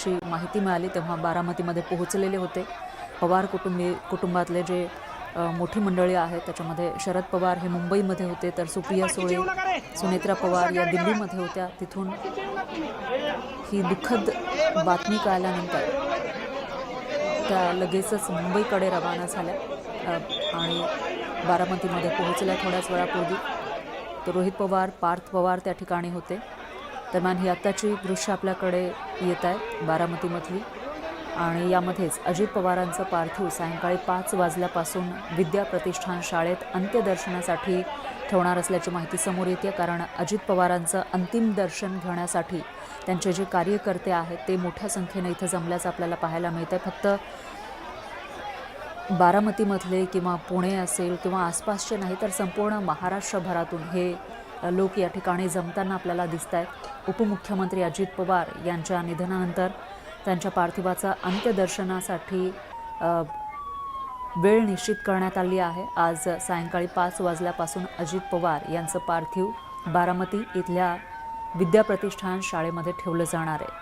अशी माहिती मिळाली तेव्हा बारामतीमध्ये पोहोचलेले होते। पवार कुटुंबातले जे मोठी मंडळी आहेत त्याच्यामध्ये शरद पवार हे मुंबईमध्ये होते, तर सुप्रिया सुळे, सुनेत्रा पवार या दिल्लीमध्ये होत्या। तिथून ही दुःखद बातमी कळल्यानंतर त्या लगेचच मुंबईकडे रवाना झाल्या आणि बारामतीमध्ये पोहोचल्या थोड्याच वेळापूर्वी। तर रोहित पवार, पार्थ पवार त्या ठिकाणी होते। दरम्यान ही आत्ताची दृश्य आपल्याकडे येत आहेत बारामतीमधली आणि यामध्येच अजित पवारांचं पार्थिव सायंकाळी 5 वाजल्यापासून विद्या प्रतिष्ठान शाळेत अंत्यदर्शनासाठी ठेवणार असल्याची माहिती समोर येते। कारण अजित पवारांचं अंतिम दर्शन घेण्यासाठी त्यांचे जे कार्यकर्ते आहेत ते मोठ्या संख्येने इथं जमल्याचं आपल्याला पाहायला मिळतं। फक्त बारामतीमधले किंवा पुणे असेल किंवा आसपासचे नाही तर संपूर्ण महाराष्ट्रभरातून हे लोक या ठिकाणी जमताना आपल्याला दिसत आहेत। उपमुख्यमंत्री अजित पवार यांच्या निधनानंतर त्यांच्या पार्थिवाचा अंत्यदर्शनासाठी वेळ निश्चित करण्यात आली आहे। आज सायंकाळी 5 वाजल्यापासून अजित पवार यांचं पार्थिव बारामती इथल्या विद्या प्रतिष्ठान शाळेमध्ये ठेवलं जाणार आहे।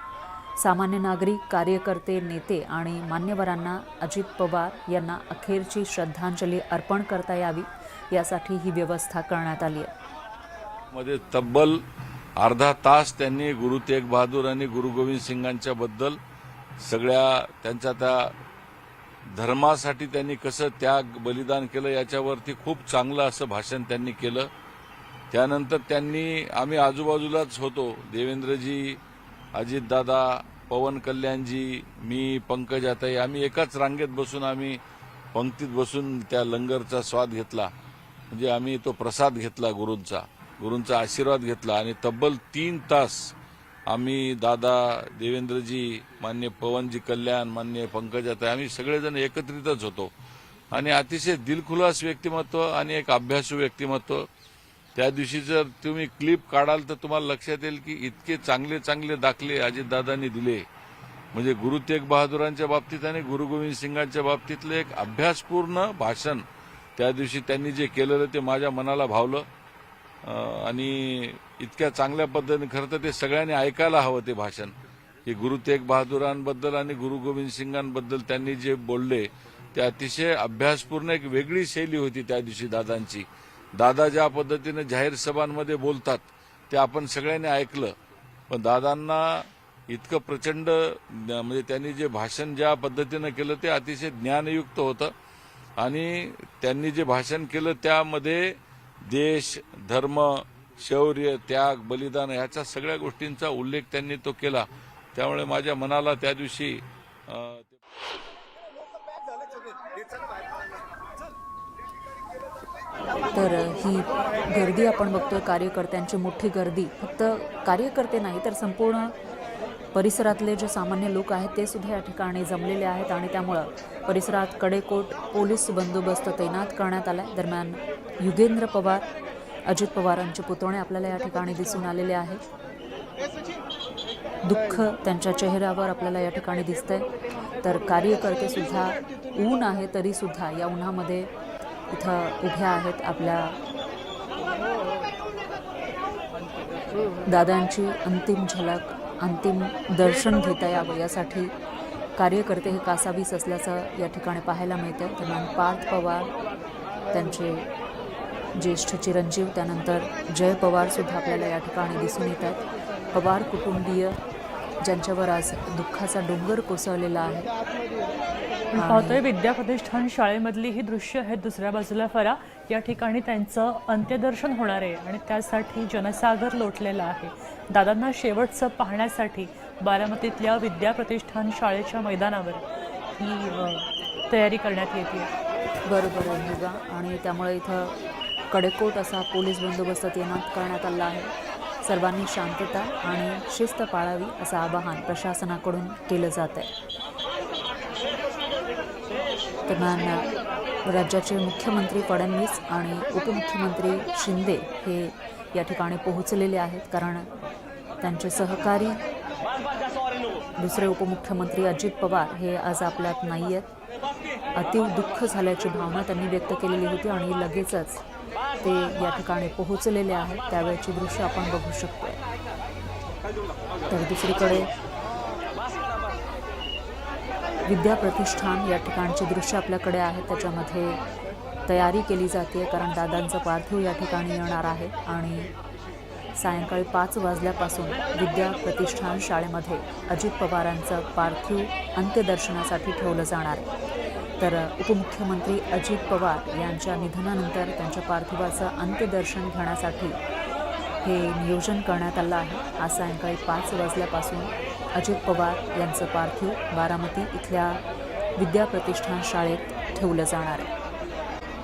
सामान्य नागरिक, कार्यकर्ते, नेते आणि मान्यवरांना अजित पवार यांना अखेरची श्रद्धांजली अर्पण करता यावी यासाठी ही व्यवस्था करण्यात आली आहे। मध्ये तब्बल अर्धा तास त्यांनी गुरु तेग बहादूर आणि गुरु गोविंद सिंगांच्या बद्दल सगळ्या त्यांच्या त्या धर्मासाठी त्यांनी कसं त्याग बलिदान केलं याच्यावरती खूप चांगलं असं भाषण त्यांनी केलं। त्यानंतर आम्ही आजूबाजूलाच होतो, देवेंद्रजी, अजितदादा, पवन कल्याणजी, मी, पंकजाताई, आम्ही एकाच रांगेत बसून आम्ही पंक्तीत बसून त्या लंगरचा स्वाद घेतला, म्हणजे आम्ही तो प्रसाद घेतला गुरूंचा आशीर्वाद घेतला आणि तब्बल 3 तास आम्ही दादा, देवेंद्रजी, मान्य पवनजी कल्याण, मान्य पंकजाताई, आम्ही सगळेजण एकत्रितच होतो आणि अतिशय दिलखुलास व्यक्तिमत्व आणि एक अभ्यासू व्यक्तिमत्व। त्या दिवशी जर तुम्ही क्लिप काढाल तर तुम्हाला लक्षात येईल की इतके चांगले चांगले दाखले अजितदादांनी दिले, म्हणजे गुरु तेग बहादुरांच्या बाबतीत आणि गुरु गोविंद सिंगांच्या बाबतीतलं एक अभ्यासपूर्ण भाषण त्या दिवशी त्यांनी जे केलेलं ते माझ्या मनाला भावलं आणि इतक्या चांगल्या पद्धतीने खरं तर ते सगळ्यांनी ऐकायला हवं ते भाषण, की गुरु तेग बहादुरांबद्दल आणि गुरु गोविंद सिंगांबद्दल त्यांनी जे बोलले ते अतिशय अभ्यासपूर्ण एक वेगळी शैली होती त्या दिवशी दादांची। दादा ज्या पद्धतीने जाहीर सभांमध्ये बोलतात ते आपण सगळ्यांनी ऐकलं, पण दादांना इतकं प्रचंड म्हणजे त्यांनी जे भाषण ज्या पद्धतीने केलं ते अतिशय ज्ञानयुक्त होतं आणि त्यांनी जे भाषण केलं त्यामध्ये देश, धर्म, शौर्य, त्याग, बलिदान ह्याच्या सगळ्या गोष्टींचा उल्लेख त्यांनी तो केला। त्यामुळे माझ्या मनाला त्या दिवशी तर ही गर्दी आपण बघतोय, कार्यकर्त्यांची मोठी गर्दी, फक्त कार्यकर्ते नाही तर संपूर्ण परिसरातले जे सामान्य लोक आहेत ते सुद्धा या ठिकाणी जमलेले आहेत आणि त्यामुळं परिसरात कडेकोट पोलीस बंदोबस्त तैनात करण्यात आला आहे। दरम्यान युगेंद्र पवार, अजित पवारांचे पुतणे आपल्याला या ठिकाणी दिसून आलेले आहेत। दुःख त्यांच्या चेहऱ्यावर आपल्याला या ठिकाणी दिसतंय। तर कार्यकर्ते सुद्धा ऊन आहे तरी सुद्धा या उन्हामध्ये इथं उभ्या आहेत। आपल्या दादांची अंतिम झलक, अंतिम दर्शन घेता यावं यासाठी कार्यकर्ते हे कासावीस असल्याचं या ठिकाणी पाहायला मिळतं। दरम्यान पार्थ पवार, त्यांचे ज्येष्ठ चिरंजीव, त्यानंतर जय पवार सुद्धा आपल्याला या ठिकाणी दिसून येत आहेत। पवार कुटुंबीय ज्यांच्यावर आज दुःखाचा डोंगर कोसळलेला आहे। पाहतोय विद्या प्रतिष्ठान शाळेमधली ही दृश्य आहेत। दुसऱ्या बाजूला फरा या ठिकाणी त्यांचं अंत्यदर्शन होणार आहे आणि त्यासाठी जनसागर लोटलेला आहे। दादांना शेवटचं पाहण्यासाठी बारामतीतल्या विद्या प्रतिष्ठान शाळेच्या मैदानावर ही तयारी करण्यात येते। बरोबर आहे मुलगा, आणि त्यामुळे इथं कडेकोट असा पोलीस बंदोबस्त तैनात करण्यात आला आहे। सर्वांनी शांतता आणि शिस्त पाळावी असं आवाहन प्रशासनाकडून केलं जात आहे। दरम्यान राज्याचे मुख्यमंत्री फडणवीस आणि उपमुख्यमंत्री शिंदे हे या ठिकाणी पोहोचलेले आहेत, कारण त्यांचे सहकारी दुसरे उपमुख्यमंत्री अजित पवार हे आज आपल्यात नाही आहेत। अतीव दुःख झाल्याची भावना त्यांनी व्यक्त केलेली होती आणि लगेचच ते या ठिकाणी पोहोचलेले आहेत। त्यावेळची दृश्य आपण बघू शकतो। तर दुसरीकडे विद्या प्रतिष्ठान या ठिकाणची दृश्य आपल्याकडे आहेत. त्याच्यामध्ये तयारी केली जाते कारण दादांचं पार्थिव या ठिकाणी येणार आहे आणि सायंकाळी 5 वाजल्यापासून विद्या प्रतिष्ठान शाळेमध्ये अजित पवारांचं पार्थिव अंत्यदर्शनासाठी ठेवलं जाणार आहे. तर उपमुख्यमंत्री अजित पवार यांच्या निधनानंतर त्यांच्या पार्थिवाचं अंत्यदर्शन घेण्यासाठी हे नियोजन करण्यात आलं आहे. आज सायंकाळी 5 वाजल्यापासून अजित पवार यांचं पार्थिव बारामती इथल्या विद्या प्रतिष्ठान शाळेत ठेवलं जाणार आहे.